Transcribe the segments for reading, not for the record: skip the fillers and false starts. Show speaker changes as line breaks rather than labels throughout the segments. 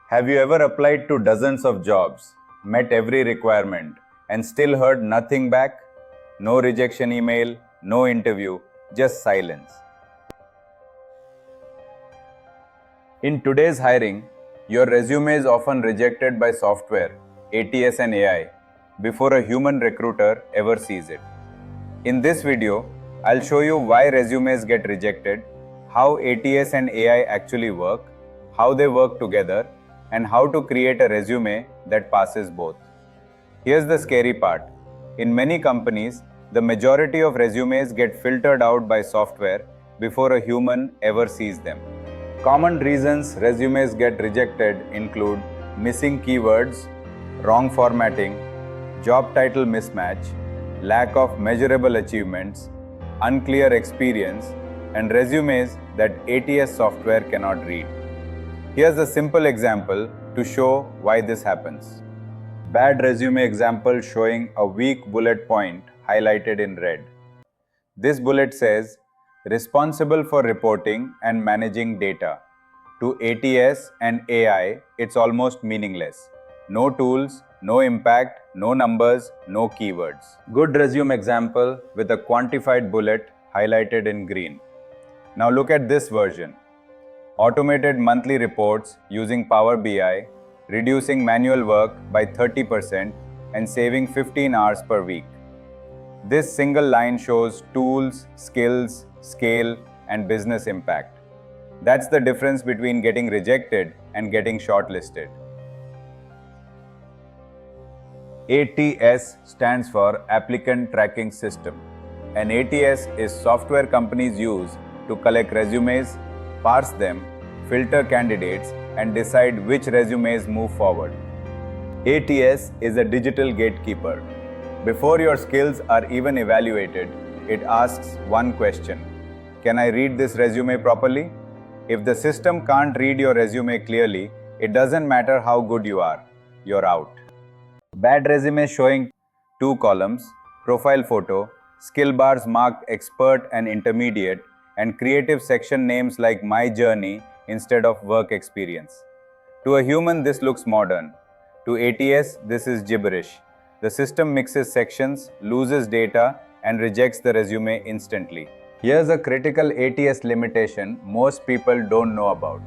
Have you ever applied to dozens of jobs, met every requirement, and still heard nothing back? No rejection email, no interview, just silence. In today's hiring, your resume is often rejected by software, ATS and AI, before a human recruiter ever sees it. In this video, I'll show you why resumes get rejected, how ATS and AI actually work, how they work together, and how to create a resume that passes both. Here's the scary part. In many companies, the majority of resumes get filtered out by software before a human ever sees them. Common reasons resumes get rejected include missing keywords, wrong formatting, job title mismatch, lack of measurable achievements, unclear experience, and resumes that ATS software cannot read. Here's a simple example to show why this happens. Bad resume example showing a weak bullet point highlighted in red. This bullet says, responsible for reporting and managing data. To ATS and AI, it's almost meaningless. No tools, no impact, no numbers, no keywords. Good resume example with a quantified bullet highlighted in green. Now look at this version. Automated monthly reports using Power BI, reducing manual work by 30% and saving 15 hours per week. This single line shows tools, skills, scale, and business impact. That's the difference between getting rejected and getting shortlisted. ATS stands for Applicant Tracking System. An ATS is software companies use to collect resumes, parse them, filter candidates, and decide which resumes move forward. ATS is a digital gatekeeper. Before your skills are even evaluated, it asks one question. Can I read this resume properly? If the system can't read your resume clearly, it doesn't matter how good you are, you're out. Bad resume showing 2 columns, profile photo, skill bars marked expert and intermediate, and creative section names like my journey instead of work experience. To a human, this looks modern. To ATS, this is gibberish. The system mixes sections, loses data, and rejects the resume instantly. Here's a critical ATS limitation most people don't know about.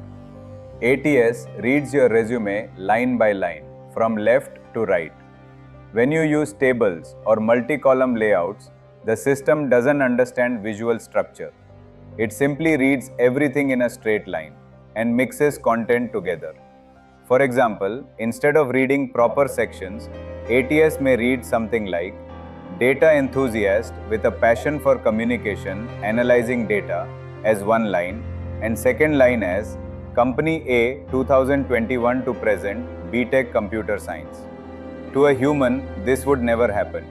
ATS reads your resume line by line, from left to right. When you use tables or multi-column layouts, the system doesn't understand visual structure. It simply reads everything in a straight line and mixes content together. For example, instead of reading proper sections, ATS may read something like data enthusiast with a passion for communication analyzing data as one line, and second line as Company A 2021 to present BTech Computer Science. To a human, this would never happen.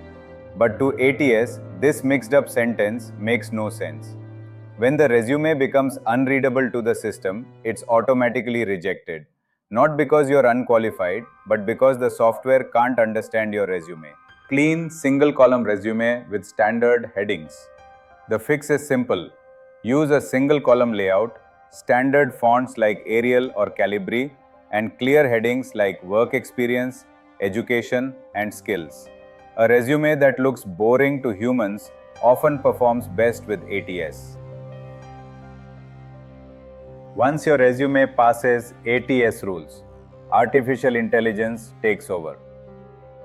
But to ATS, this mixed up sentence makes no sense. When the resume becomes unreadable to the system, it's automatically rejected. Not because you're unqualified, but because the software can't understand your resume. Clean, single-column resume with standard headings. The fix is simple. Use a single-column layout, standard fonts like Arial or Calibri, and clear headings like work experience, education, and skills. A resume that looks boring to humans often performs best with ATS. Once your resume passes ATS rules, artificial intelligence takes over.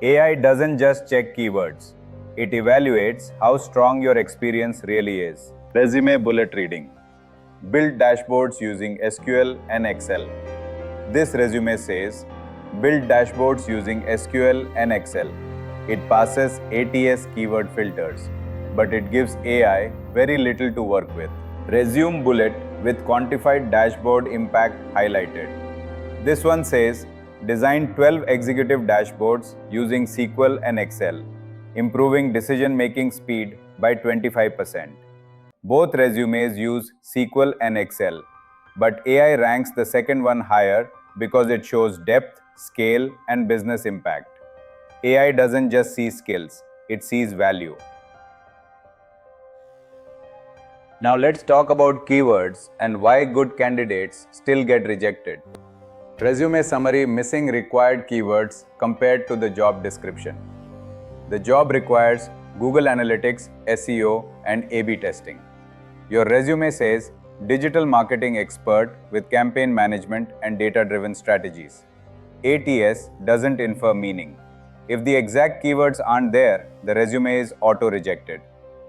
AI doesn't just check keywords. It evaluates how strong your experience really is. Resume bullet reading. Build dashboards using SQL and Excel. This resume says, build dashboards using SQL and Excel. It passes ATS keyword filters, but it gives AI very little to work with. Resume bullet with quantified dashboard impact highlighted. This one says, design 12 executive dashboards using SQL and Excel, improving decision-making speed by 25%. Both resumes use SQL and Excel, but AI ranks the second one higher because it shows depth, scale, and business impact. AI doesn't just see skills, it sees value. Now let's talk about keywords and why good candidates still get rejected. Resume summary missing required keywords compared to the job description. The job requires Google Analytics, SEO, and A/B testing. Your resume says digital marketing expert with campaign management and data-driven strategies. ATS doesn't infer meaning. If the exact keywords aren't there, the resume is auto-rejected,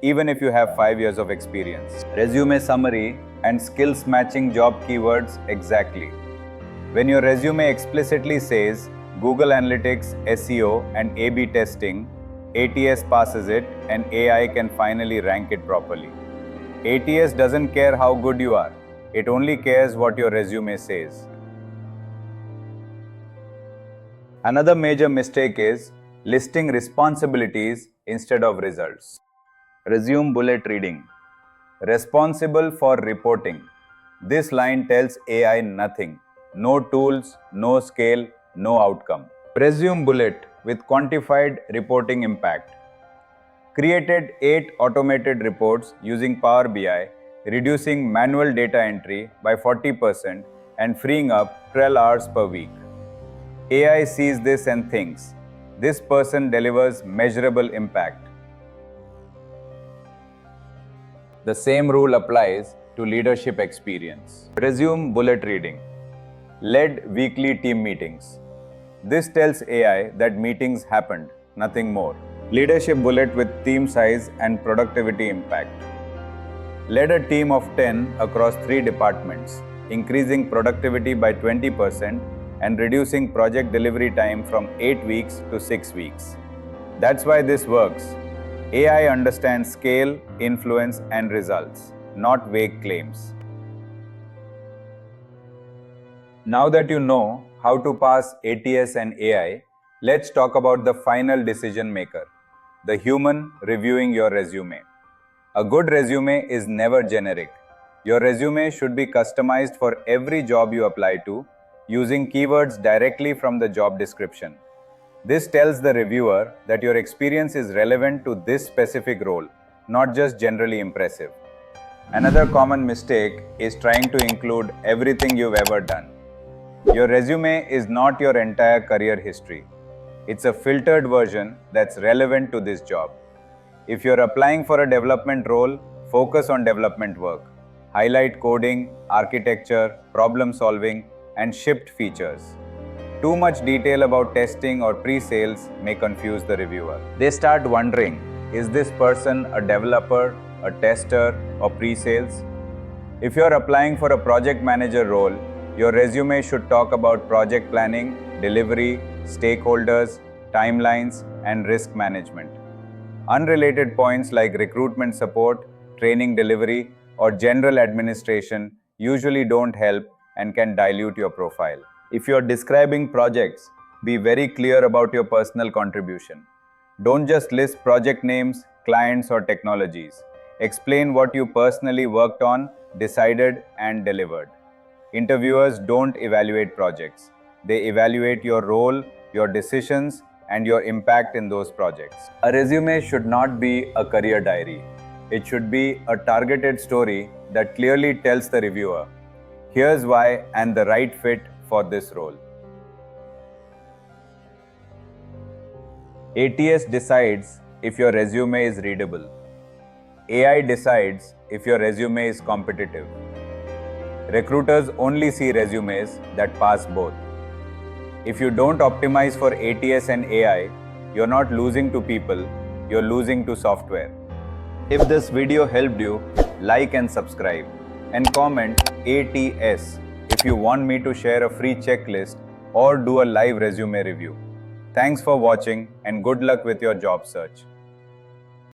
even if you have 5 years of experience. Resume summary and skills matching job keywords exactly. When your resume explicitly says Google Analytics, SEO, and A/B testing, ATS passes it and AI can finally rank it properly. ATS doesn't care how good you are, it only cares what your resume says. Another major mistake is listing responsibilities instead of results. Resume bullet reading. Responsible for reporting. This line tells AI nothing. No tools, no scale, no outcome. Resume bullet with quantified reporting impact. Created 8 automated reports using Power BI, reducing manual data entry by 40% and freeing up 12 hours per week. AI sees this and thinks, this person delivers measurable impact. The same rule applies to leadership experience. Resume bullet reading. Led weekly team meetings. This tells AI that meetings happened, nothing more. Leadership bullet with team size and productivity impact. Led a team of 10 across 3 departments, increasing productivity by 20% and reducing project delivery time from 8 weeks to 6 weeks. That's why this works. AI understands scale, influence, and results, not vague claims. Now that you know how to pass ATS and AI, let's talk about the final decision maker, the human reviewing your resume. A good resume is never generic. Your resume should be customized for every job you apply to, using keywords directly from the job description. This tells the reviewer that your experience is relevant to this specific role, not just generally impressive. Another common mistake is trying to include everything you've ever done. Your resume is not your entire career history. It's a filtered version that's relevant to this job. If you're applying for a development role, focus on development work. Highlight coding, architecture, problem solving, and shipped features. Too much detail about testing or pre-sales may confuse the reviewer. They start wondering, is this person a developer, a tester, or pre-sales? If you're applying for a project manager role, your resume should talk about project planning, delivery, stakeholders, timelines, and risk management. Unrelated points like recruitment support, training delivery, or general administration usually don't help and can dilute your profile. If you're describing projects, be very clear about your personal contribution. Don't just list project names, clients, or technologies. Explain what you personally worked on, decided, and delivered. Interviewers don't evaluate projects. They evaluate your role, your decisions, and your impact in those projects. A resume should not be a career diary. It should be a targeted story that clearly tells the reviewer, here's why and the right fit for this role. ATS decides if your resume is readable. AI decides if your resume is competitive. Recruiters only see resumes that pass both. If you don't optimize for ATS and AI, you're not losing to people, you're losing to software. If this video helped you, like and subscribe, and comment ATS if you want me to share a free checklist or do a live resume review. Thanks for watching and good luck with your job search.